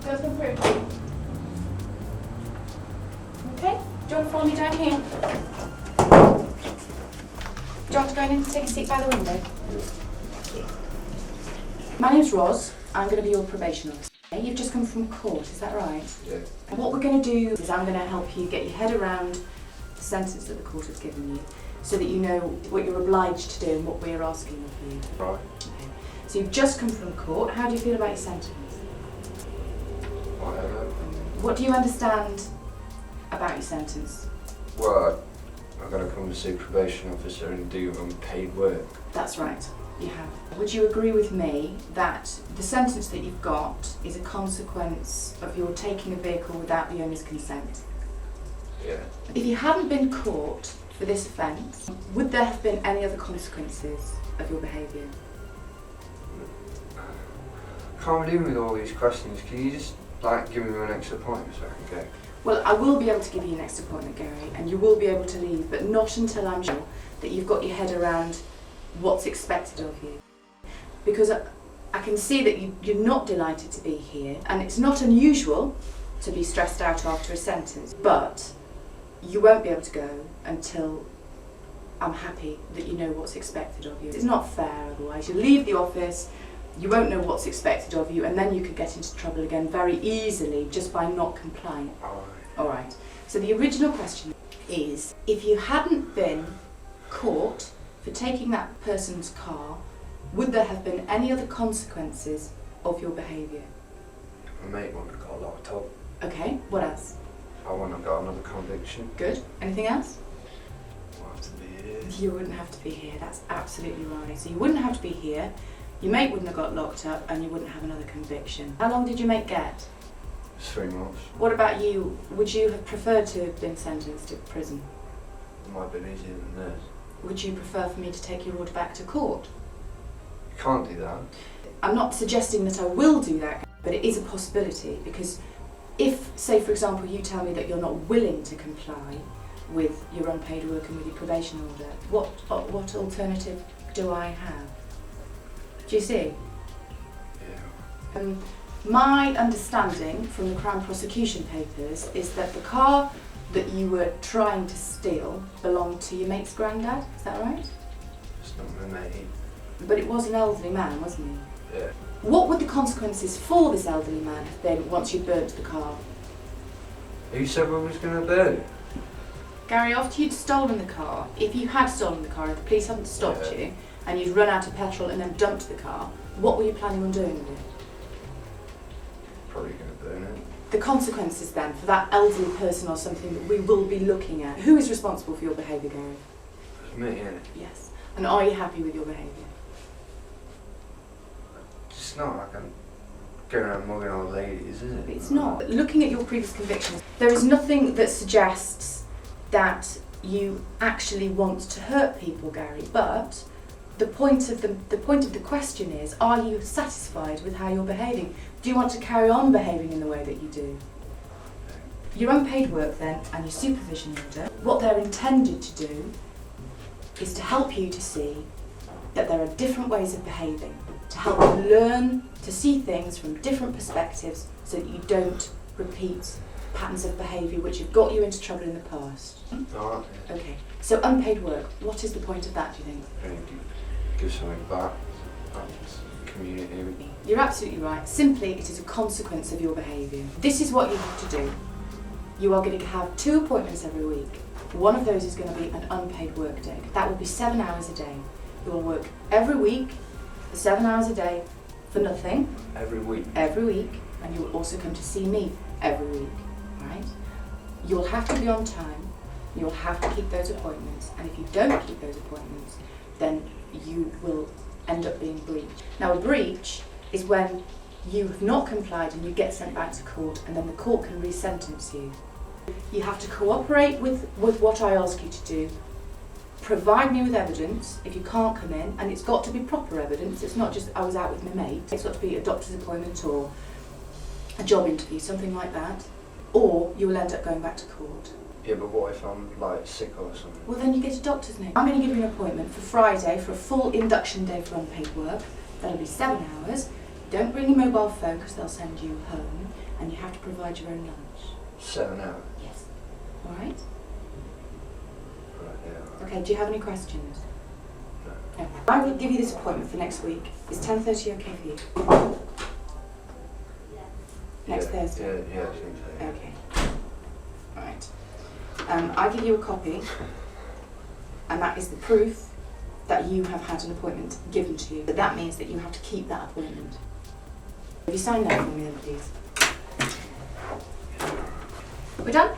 Girls come through. Okay, do you want to follow me down here? Do you want to go in and take a seat by the window? My name's Roz. I'm going to be your probation officer. You've just come from court, is that right? Yeah. And what we're going to do is I'm going to help you get your head around the sentence that the court has given you so that you know what you're obliged to do and what we're asking of you. Right. Okay. So you've just come from court. How do you feel about your sentence? Whatever. What do you understand about your sentence? Well, I've got to come to see probation officer and do unpaid work. That's right, you have. Would you agree with me that the sentence that you've got is a consequence of your taking a vehicle without the owner's consent? Yeah. If you hadn't been caught for this offence, would there have been any other consequences of your behaviour? Can't be dealing with all these questions. Can you just give me an extra appointment so I can go? Well, I will be able to give you an next appointment, Gary, and you will be able to leave, but not until I'm sure that you've got your head around what's expected of you. Because I can see that you're not delighted to be here, and it's not unusual to be stressed out after a sentence, but you won't be able to go until I'm happy that you know what's expected of you. It's not fair otherwise. You leave the office, you won't know what's expected of you, and then you could get into trouble again very easily just by not complying. All right. So the original question is, if you hadn't been caught for taking that person's car, would there have been any other consequences of your behaviour? My mate wouldn't have got locked up. Okay, what else? I wouldn't have got another conviction. Good. Anything else? I'll have to be here. You wouldn't have to be here, that's absolutely right. So you wouldn't have to be here, your mate wouldn't have got locked up, and you wouldn't have another conviction. How long did your mate get? It's 3 months. What about you? Would you have preferred to have been sentenced to prison? It might have been easier than this. Would you prefer for me to take your order back to court? You can't do that. I'm not suggesting that I will do that, but it is a possibility, because if, say for example, you tell me that you're not willing to comply with your unpaid work and with your probation order, what alternative do I have? Do you see? Yeah. My understanding from the Crown Prosecution Papers is that the car that you were trying to steal belonged to your mate's granddad, is that right? It's not my mate. But it was an elderly man, wasn't he? Yeah. What would the consequences for this elderly man have been once you burnt the car? Who said we was going to burn it? Gary, after you'd stolen the car, if you had stolen the car and the police hadn't stopped you, and you'd run out of petrol and then dumped the car, what were you planning on doing with it? Probably going to burn it. The consequences then for that elderly person or something that we will be looking at. Who is responsible for your behaviour, Gary? It's me, innit? Yes. And are you happy with your behaviour? It's not like I'm going around mugging old ladies, is it? It's not. Looking at your previous convictions, there is nothing that suggests that you actually want to hurt people, Gary, but the point of the question is, are you satisfied with how you're behaving? Do you want to carry on behaving in the way that you do? Your unpaid work then and your supervision order, what they're intended to do is to help you to see that there are different ways of behaving, to help you learn to see things from different perspectives so that you don't repeat patterns of behaviour which have got you into trouble in the past. Alright. Okay, so unpaid work, what is the point of that, do you think? Give something back to the community. You're absolutely right. Simply, it is a consequence of your behaviour. This is what you have to do. You are going to have 2 appointments every week. One of those is going to be an unpaid work day. That will be 7 hours a day. You will work every week for 7 hours a day for nothing. Every week? Every week. And you will also come to see me every week, right? You'll have to be on time. You'll have to keep those appointments. And if you don't keep those appointments, then you will end up being breached. Now, a breach is when you have not complied and you get sent back to court, and then the court can re-sentence you. You have to cooperate with what I ask you to do. Provide me with evidence if you can't come in, and it's got to be proper evidence. It's not just I was out with my mate. It's got to be a doctor's appointment or a job interview, something like that. Or you will end up going back to court. Yeah, but what if I'm sick or something? Well, then you get a doctor's note. I'm going to give you an appointment for Friday for a full induction day for unpaid work. That'll be 7 hours. Don't bring your mobile phone because they'll send you home. and you have to provide your own lunch. 7 hours. Yes. All right? Right, yeah. Right. Okay, do you have any questions? No. No. I will give you this appointment for next week. Is 10:30 okay for you? Next Thursday? Yeah, I think so. Yeah. Okay. Right. I give you a copy, and that is the proof that you have had an appointment given to you. But that means that you have to keep that appointment. Have you signed that for me then, please? We're done?